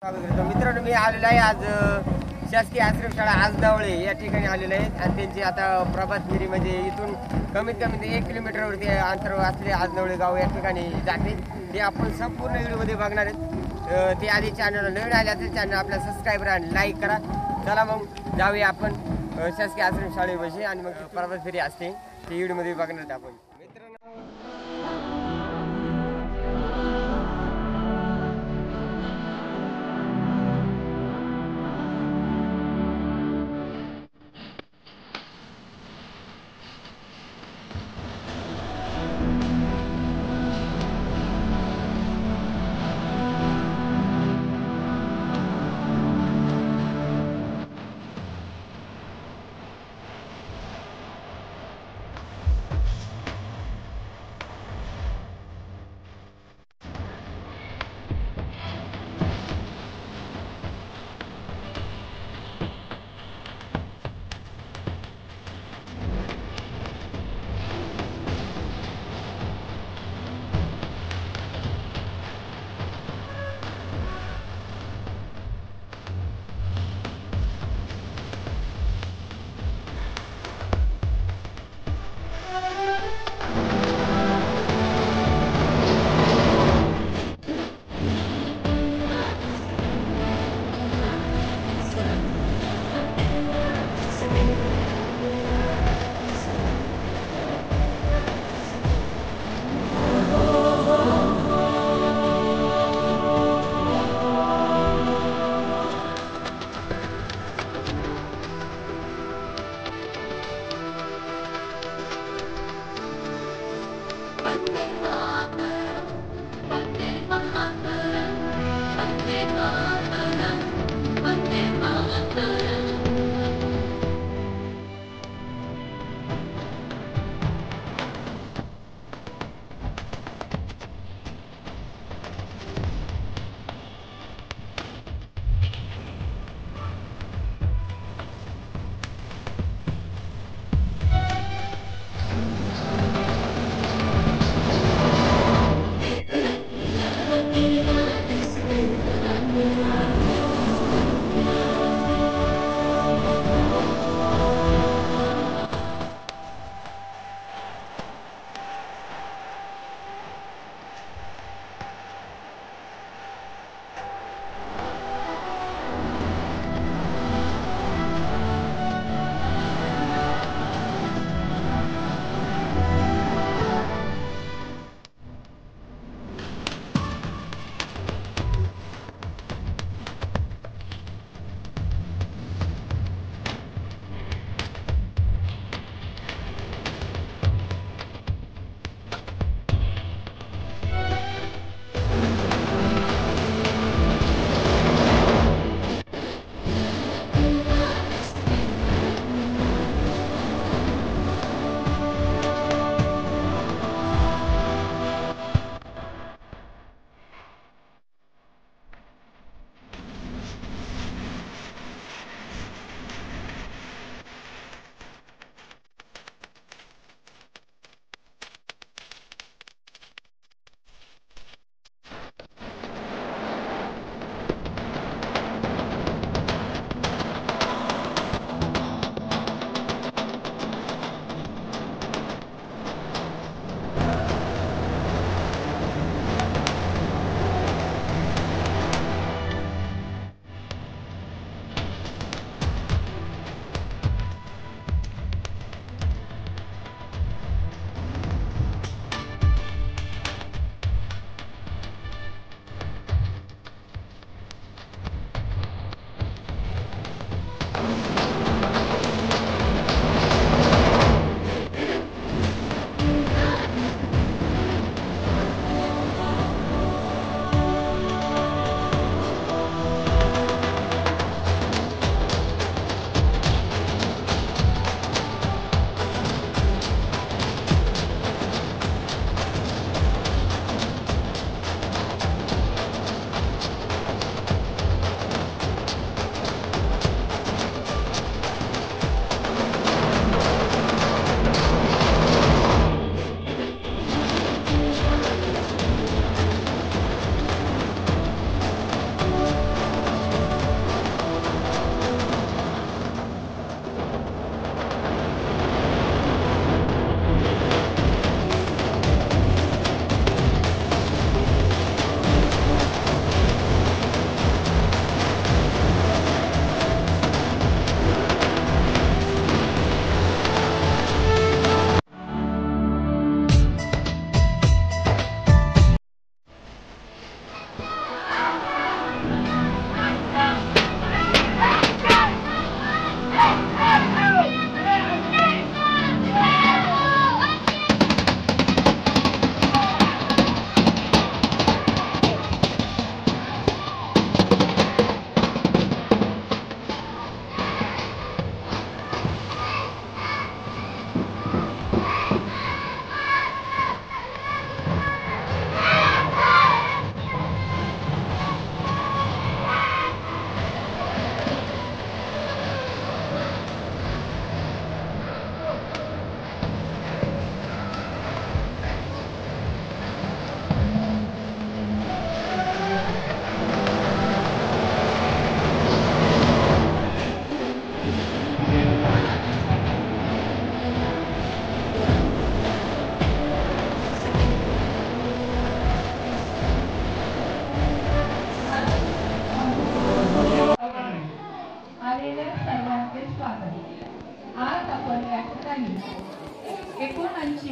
मित्रांनो, मी आलेलो आहे आज शासकीय आश्रमशाळा आजनावळे या ठिकाणी आलेलो आहे आणि त्यांची आता प्रभात फेरी म्हणजे इथून कमीत कमी 1 किलोमीटरवरती अंतर असले आजनावळे गाव या ठिकाणी जाते. ते आपण संपूर्ण व्हिडिओमध्ये बघणार आहेत. ते आधी चॅनल नवीन आले असेल चॅनल आपला सबस्क्राईब आणि लाईक करा. चला मग जाऊया आपण शासकीय आश्रमशाळेपाशी आणि मग प्रभात फेरी असते ते व्हिडिओमध्ये बघणार आहेत आपण.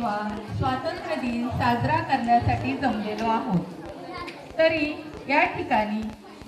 किंवा स्वातंत्र्य दिन साजरा करण्यासाठी जमलेलो आहोत. तरी या ठिकाणी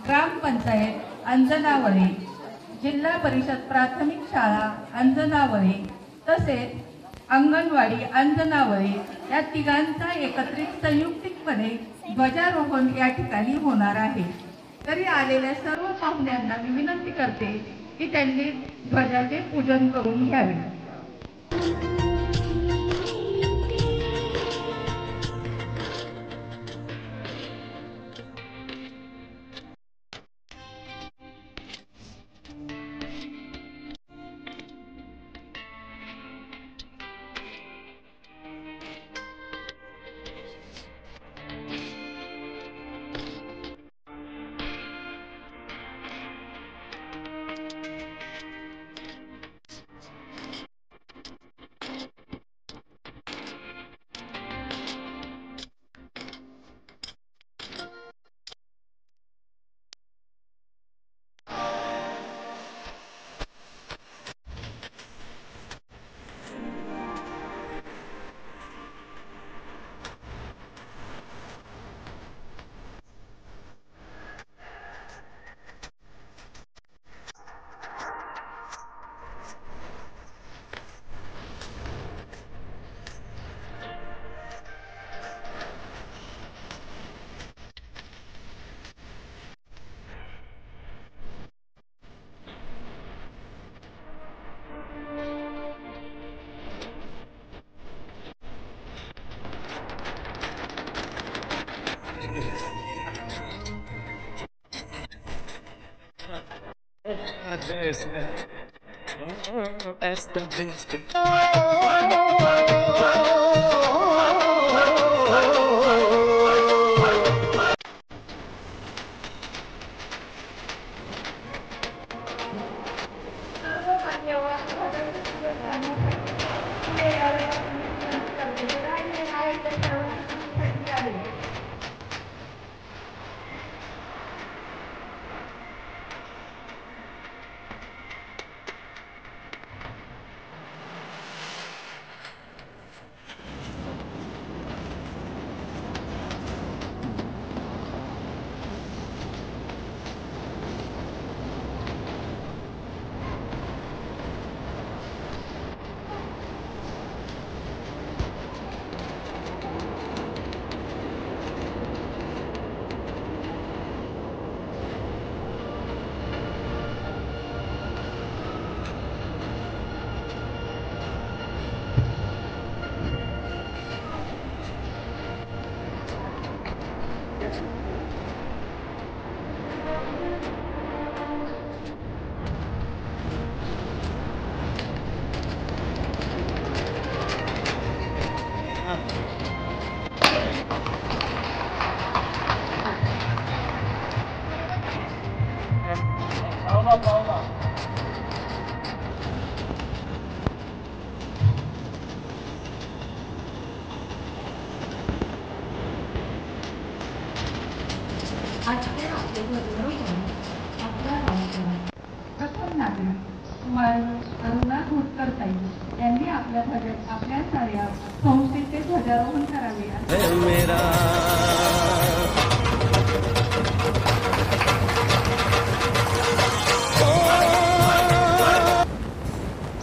ग्रामपंचायत अंजनावळे, जिल्हा परिषद प्राथमिक शाळा अंजनावळे तसेच अंगणवाडी अंजनावळे या तिघांचा एकत्रित संयुक्तिकपणे ध्वजारोहण या ठिकाणी होणार आहे. तरी आलेल्या सर्व पाहुण्यांना मी विनंती करते की त्यांनी ध्वजाचे पूजन करून घ्यावे. That's the best. प्रथम नागरिक कुमारी अरुणा घोटकरताई यांनी आपल्या साऱ्या संस्थेचे ध्वजारोहण करावे.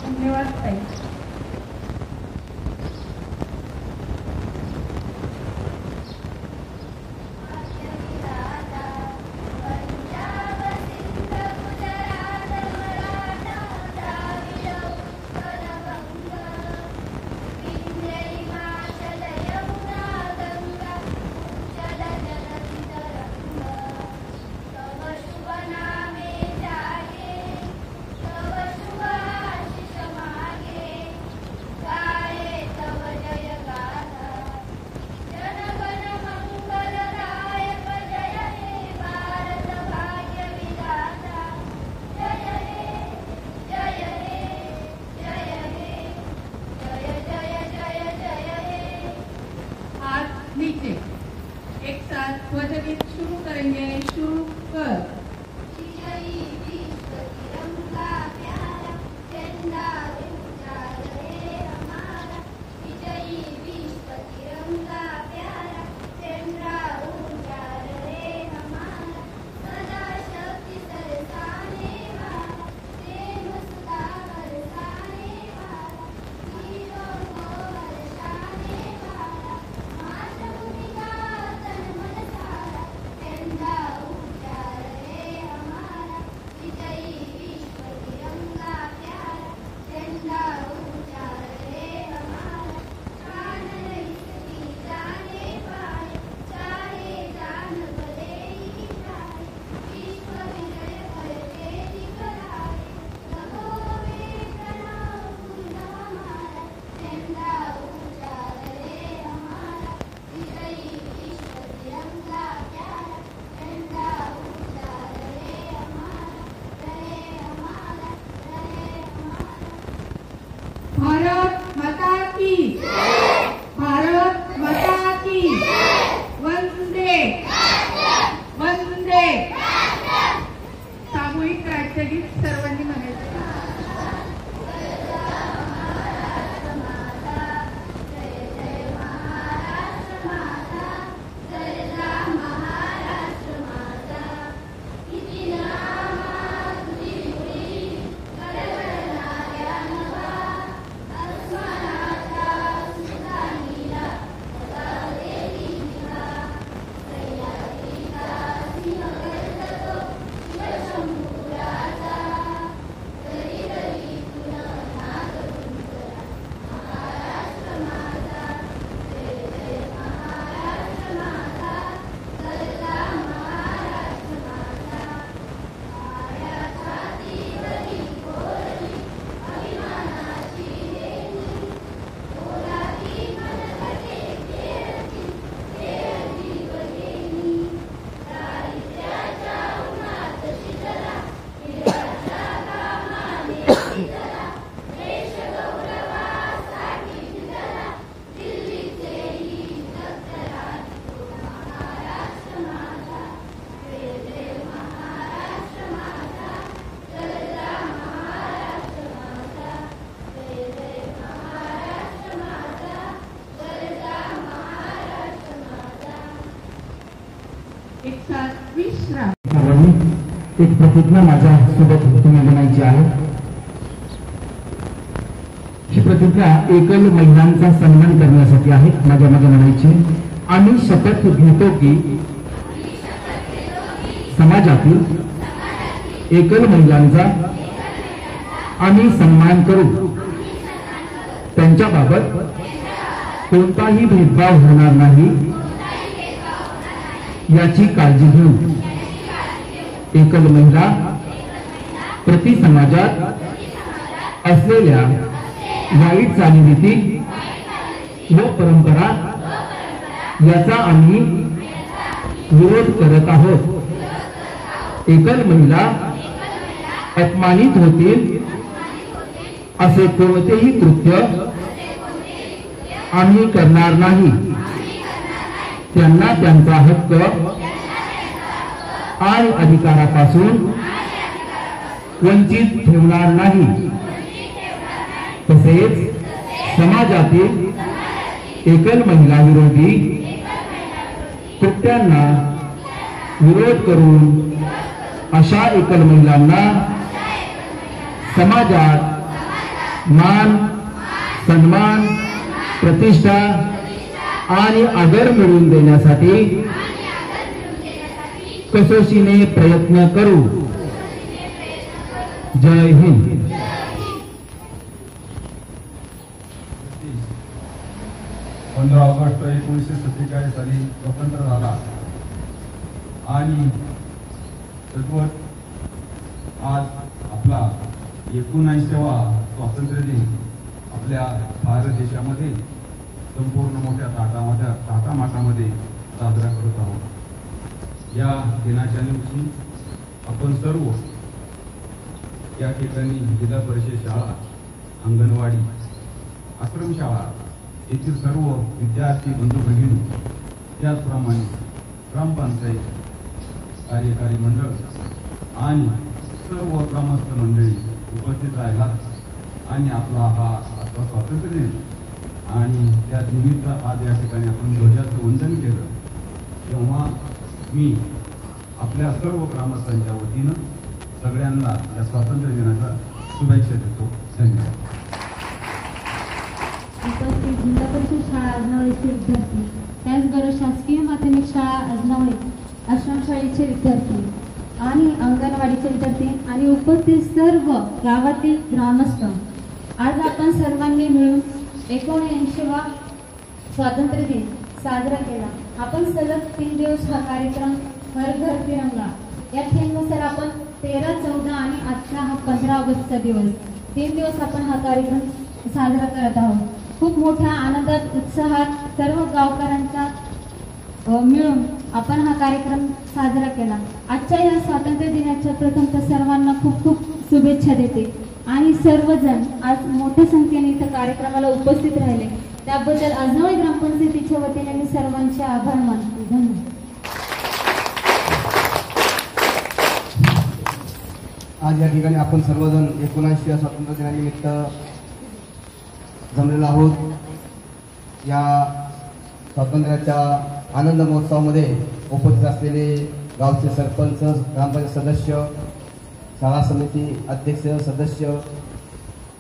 धन्यवाद ताई. Jai एक प्रतिज्ञा माझ्या सोबत तुम्ही म्हणायची आहे. ही प्रतिज्ञा एकल महिलांचा सन्मान करण्यासाठी आहे. माझ्या मागे म्हणायची. आम्ही शपथ घेतो की समाजातील एकल महिलांचा आम्ही सन्मान करू. त्यांच्याबाबत कोणताही भेदभाव होणार नाही याची काळजी घेऊ. एकल महिला प्रति समाजात असलेल्या वाईट चालीरीती व परंपरा याचा आम्ही विरोध करत आहोत. एकल महिला अपमानित होतील असे कोणतेही कृत्य आम्ही करणार नाही. त्यांना त्यांचा हक्क आणि अधिकारापासून वंचित ठेवणार नाही. तसेच समाजातील एकल महिला विरोधी कृत्यांना विरोध करून अशा एकल महिलांना समाजात मान, सन्मान, प्रतिष्ठा आणि आदर मिळवून देण्यासाठी कसोशीने प्रयत्न करू. जय हिंद. 15 ऑगस्ट 1947 साली स्वतंत्र झाला आणि तद्वत आज आपला 79वा स्वातंत्र्य दिन आपल्या भारत देशामध्ये संपूर्ण मोठ्या थाटामाटामध्ये साजरा करत आहोत. या दिनाच्या दिवशी आपण सर्व या ठिकाणी जिल्हा परिषद शाळा, अंगणवाडी, आश्रमशाळा येथील सर्व विद्यार्थी बंधू भगिनी, त्याचप्रमाणे ग्रामपंचायत कार्यकारी मंडळ आणि सर्व ग्रामस्थ मंडळी उपस्थित राहिला आणि आपला हा स्वातंत्र्य दिन आणि त्या निमित्त आज या ठिकाणी आपण ध्वजाचं वंदन केलं. तेव्हा मी आपल्या सर्व ग्रामस्थांच्या वतीनं सगळ्यांना या स्वातंत्र्य दिनाच्या शुभेच्छा देतो. धन्यवाद. उपस्थित जिल्हा परिषद शाळा आजनावळीचे विद्यार्थी, त्याचबरोबर शासकीय माध्यमिक शाळा आजनावळी आश्रमशाळेचे विद्यार्थी आणि अंगणवाडीचे विद्यार्थी आणि उपस्थित सर्व गावातील ग्रामस्थ, आज आपण सर्वांनी मिळून 79वा स्वातंत्र्य दिन साजरा केला. आपण सलग 3 दिवस हा कार्यक्रम हर घर तिरंगा या थीमनुसार आपण 13, 14 आणि आजचा हा 15 ऑगस्टचा दिवस 3 दिवस आपण हा कार्यक्रम साजरा करत आहोत. खूप मोठ्या आनंदात, उत्साहात सर्व गावकऱ्यांचा मिळून आपण हा कार्यक्रम साजरा केला. आजच्या या स्वातंत्र्य दिनाच्या प्रथमतः सर्वांना खूप खूप शुभेच्छा देते आणि सर्वजण आज मोठ्या संख्येने इथं कार्यक्रमाला उपस्थित राहिले त्याबद्दल आजनावळी ग्रामपंचायतीच्या वतीने मी सर्वांचे आभार मानते. धन्यवाद. आज या ठिकाणी आपण सर्वजण 79व्या स्वातंत्र्य दिनानिमित्त जमलेलो आहोत. या स्वातंत्र्याच्या आनंद महोत्सवामध्ये उपस्थित असलेले गावचे सरपंच, ग्रामपंचायत सदस्य, शाळा समिती अध्यक्ष सदस्य,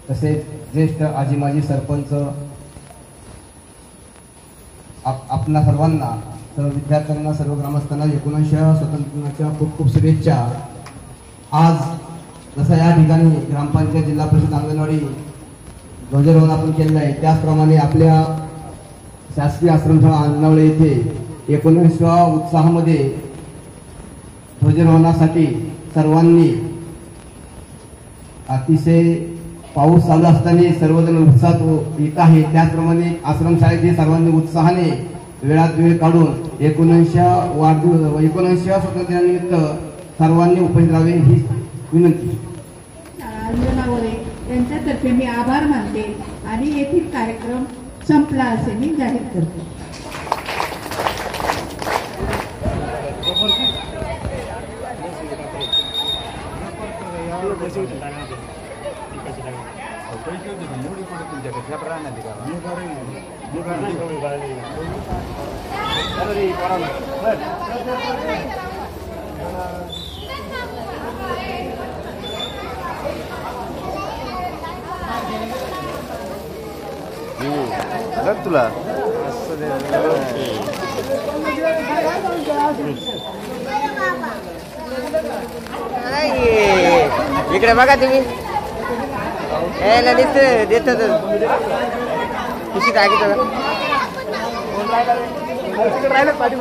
तसेच ज्येष्ठ आजी माजी सरपंच, आपणा सर्वांना, सर्व विद्यार्थ्यांना, सर्व ग्रामस्थांना 79व्या स्वातंत्र्य दिनाच्या खूप खूप शुभेच्छा. आज जसं या ठिकाणी ग्रामपंचायत, जिल्हा परिषद, अंगणवाडी ध्वजारोहण आपण केलेलं आहे, त्याचप्रमाणे आपल्या शासकीय आश्रमशाळा आजनावळे येथे 19व्या उत्साहामध्ये ध्वजारोहणासाठी सर्वांनी अतिशय पाऊस चालू असताना सर्वजण उत्साहात येत आहे. त्याचप्रमाणे आश्रमशाळेचे सर्वांनी उत्साहाने वेळात वेळ काढून 79व्या स्वातंत्र्य दिनानिमित्त सर्वांनी उपस्थित राहावे ही विनंती. अंजनावरे यांच्यातर्फे मी आभार मानते आणि येथील कार्यक्रम संपला असे मी जाहीर करते. बघ तुला इकडे बघा तुम्ही यायला देत किती टाकीत राहिलं पाठी